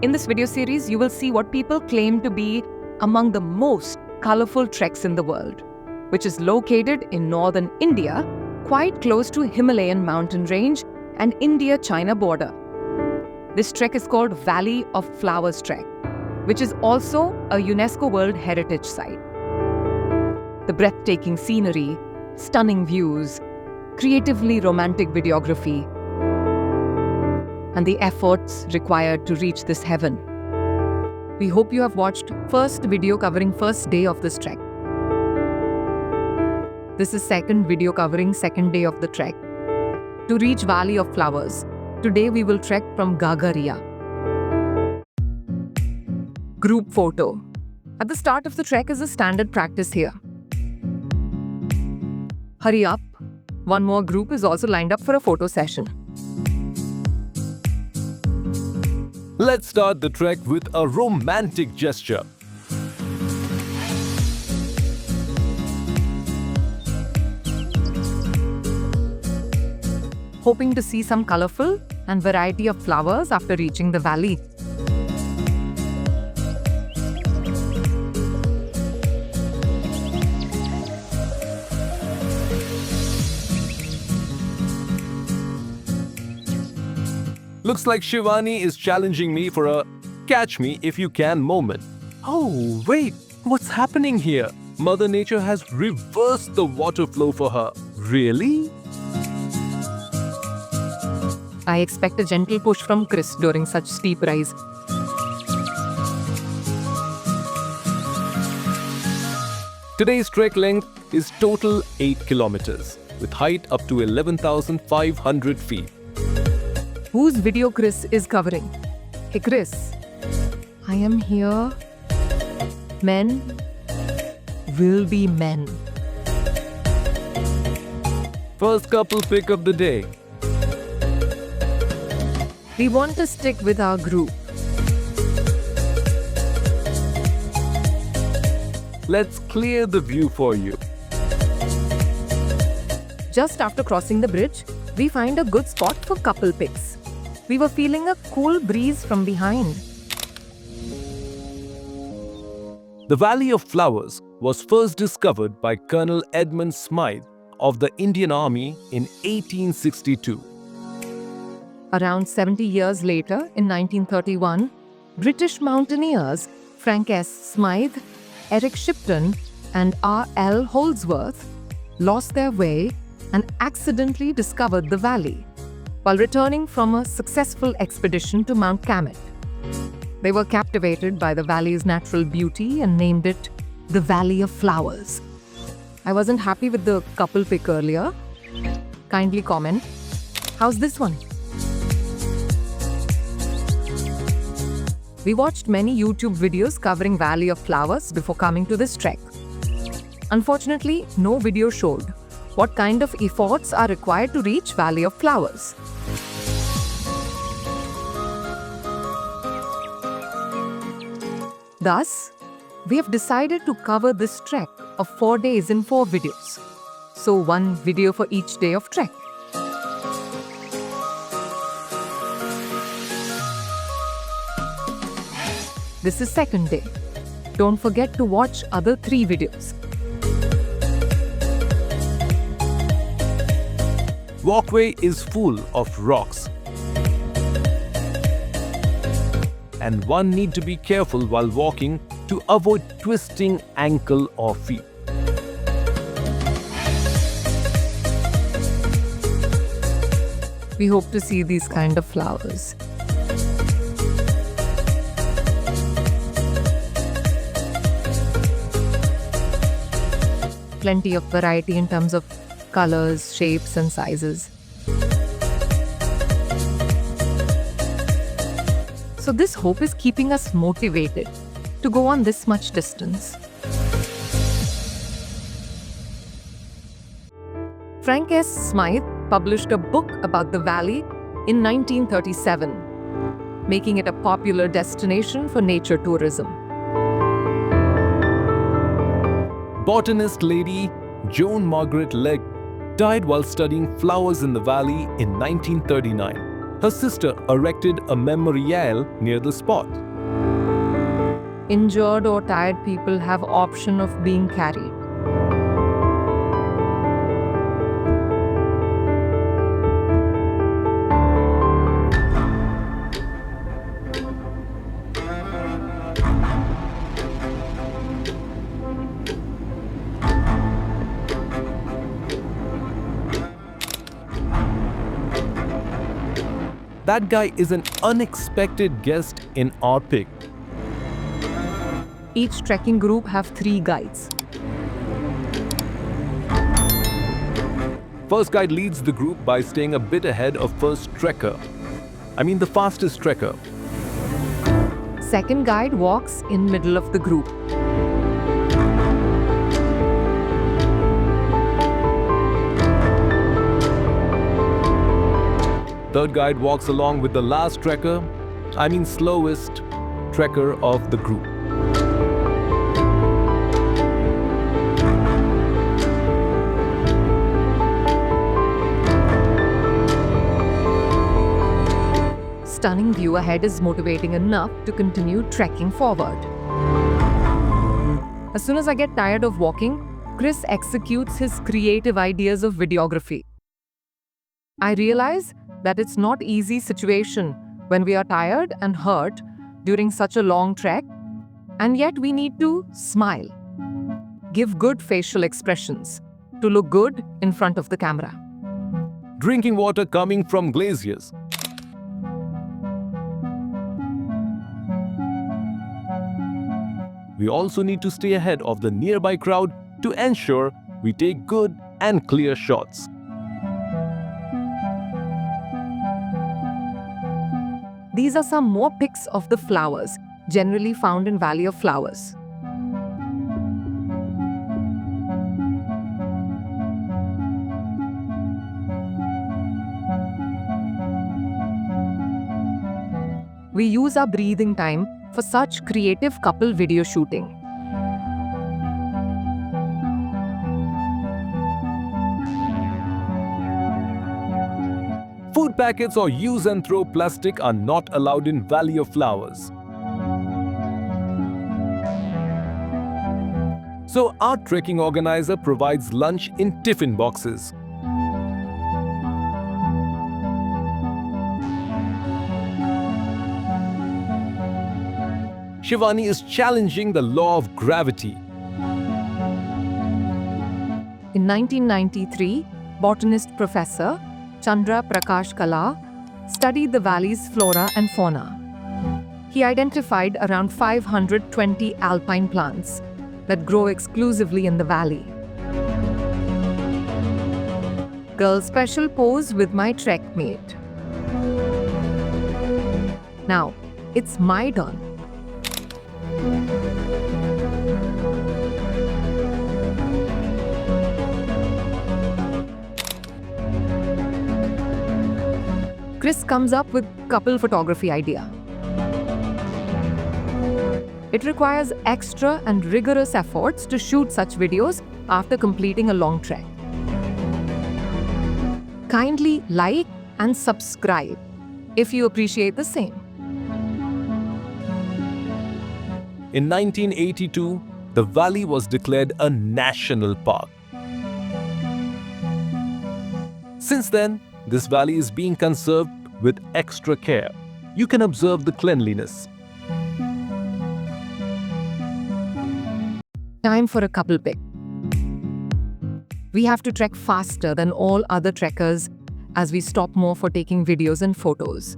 In this video series, you will see what people claim to be among the most colorful treks in the world, which is located in northern India, quite close to Himalayan Mountain range and India-China border. This trek is called Valley of Flowers Trek, which is also a UNESCO World Heritage Site. The breathtaking scenery, stunning views, creatively romantic videography, and the efforts required to reach this heaven. We hope you have watched first video covering first day of this trek. This is second video covering second day of the trek. To reach Valley of Flowers, today we will trek from Gagaria. Group photo. At the start of the trek is a standard practice here. Hurry up. One more group is also lined up for a photo session. Let's start the trek with a romantic gesture. Hoping to see some colorful and variety of flowers after reaching the valley. Looks like Shivani is challenging me for a catch me if you can moment. Oh, wait, what's happening here? Mother Nature has reversed the water flow for her. Really? I expect a gentle push from Kriss during such steep rise. Today's trek length is total 8 kilometers, with height up to 11,500 feet. Whose video Kriss is covering? Hey Kriss, I am here. Men will be men. First couple pick of the day. We want to stick with our group. Let's clear the view for you. Just after crossing the bridge, we find a good spot for couple pics. We were feeling a cool breeze from behind. The Valley of Flowers was first discovered by Colonel Edmund Smythe of the Indian Army in 1862. Around 70 years later, in 1931, British mountaineers Frank S. Smythe, Eric Shipton, and R.L. Holdsworth lost their way and accidentally discovered the valley while returning from a successful expedition to Mount Kamet. They were captivated by the valley's natural beauty and named it the Valley of Flowers. I wasn't happy with the couple pic earlier. Kindly comment. How's this one? We watched many YouTube videos covering Valley of Flowers before coming to this trek. Unfortunately, no video showed what kind of efforts are required to reach Valley of Flowers. Thus, we have decided to cover this trek of 4 days in 4 videos. So one video for each day of trek. This is second day. Don't forget to watch other 3 videos. Walkway is full of rocks, and one need to be careful while walking to avoid twisting ankle or feet. We hope to see these kind of flowers. Plenty of variety in terms of colors, shapes, and sizes. So this hope is keeping us motivated to go on this much distance. Frank S. Smythe published a book about the valley in 1937, making it a popular destination for nature tourism. Botanist lady Joan Margaret Legge died while studying flowers in the valley in 1939. Her sister erected a memorial near the spot. Injured or tired people have option of being carried. That guy is an unexpected guest in our pic. Each trekking group have 3 guides. First guide leads the group by staying a bit ahead of first trekker. The fastest trekker. Second guide walks in middle of the group. Third guide walks along with the last trekker, slowest trekker of the group. Stunning view ahead is motivating enough to continue trekking forward. As soon as I get tired of walking, Kriss executes his creative ideas of videography. I realize that it's not easy situation when we are tired and hurt during such a long trek, and yet we need to smile, give good facial expressions to look good in front of the camera. Drinking water coming from glaciers. We also need to stay ahead of the nearby crowd to ensure we take good and clear shots. These are some more pics of the flowers, generally found in Valley of Flowers. We use our breathing time for such creative couple video shooting. Food packets or use and throw plastic are not allowed in Valley of Flowers. So our trekking organizer provides lunch in tiffin boxes. Shivani is challenging the law of gravity. In 1993, botanist Professor Chandra Prakash Kala studied the valley's flora and fauna. He identified around 520 alpine plants that grow exclusively in the valley. Girl special pose with my trek mate. Now, it's my turn. Kriss comes up with couple photography idea. It requires extra and rigorous efforts to shoot such videos after completing a long trek. Kindly like and subscribe if you appreciate the same. In 1982, the valley was declared a national park. Since then, this valley is being conserved with extra care. You can observe the cleanliness. Time for a couple pic. We have to trek faster than all other trekkers as we stop more for taking videos and photos.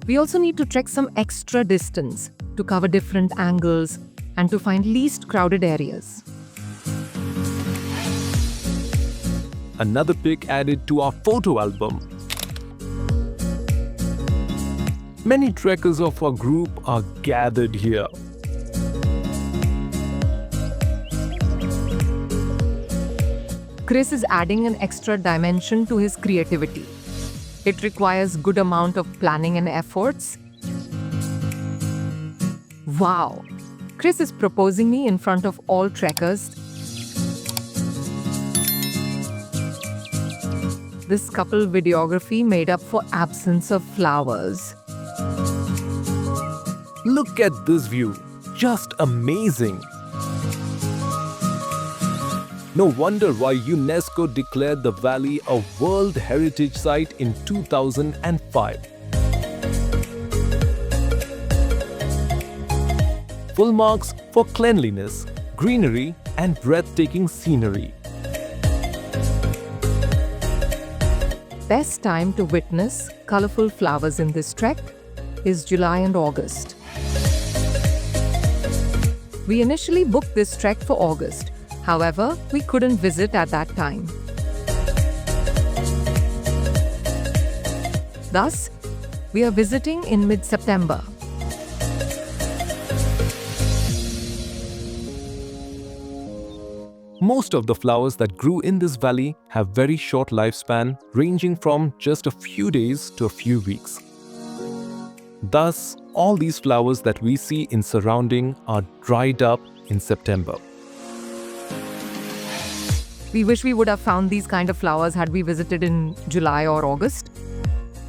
We also need to trek some extra distance to cover different angles and to find least crowded areas. Another pic added to our photo album. Many trekkers of our group are gathered here. Kriss is adding an extra dimension to his creativity. It requires good amount of planning and efforts. Wow! Kriss is proposing me in front of all trekkers. this couple videography made up for absence of flowers. Look at this view. Just amazing. No wonder why UNESCO declared the valley a World Heritage Site in 2005. Full marks for cleanliness, greenery, and breathtaking scenery. Best time to witness colorful flowers in this trek is July and August. We initially booked this trek for August. However, we couldn't visit at that time. Thus, we are visiting in mid-September. Most of the flowers that grew in this valley have very short lifespan, ranging from just a few days to a few weeks. Thus, all these flowers that we see in surrounding are dried up in September. We wish we would have found these kind of flowers had we visited in July or August.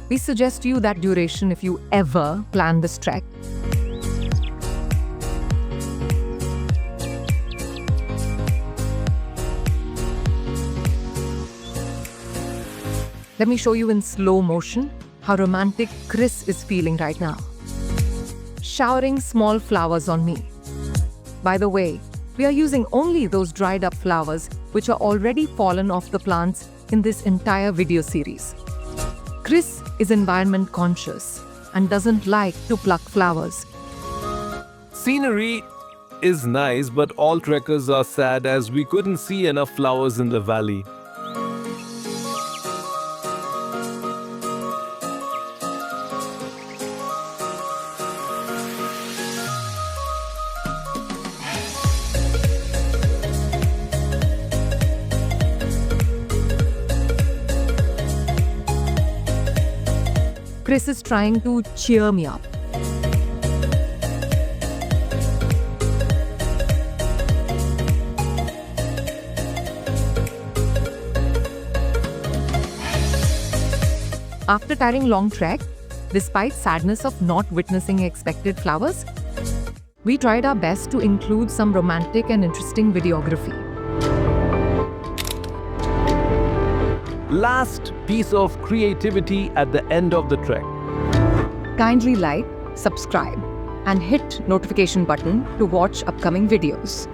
We suggest you that duration if you ever plan this trek. Let me show you in slow motion how romantic Kriss is feeling right now. Showering small flowers on me. By the way, we are using only those dried up flowers which are already fallen off the plants in this entire video series. Kriss is environment conscious and doesn't like to pluck flowers. Scenery is nice, but all trekkers are sad as we couldn't see enough flowers in the valley. Kriss is trying to cheer me up. After tiring long trek, despite sadness of not witnessing expected flowers, we tried our best to include some romantic and interesting videography. Last piece of creativity at the end of the trek. Kindly like, subscribe, and hit notification button to watch upcoming videos.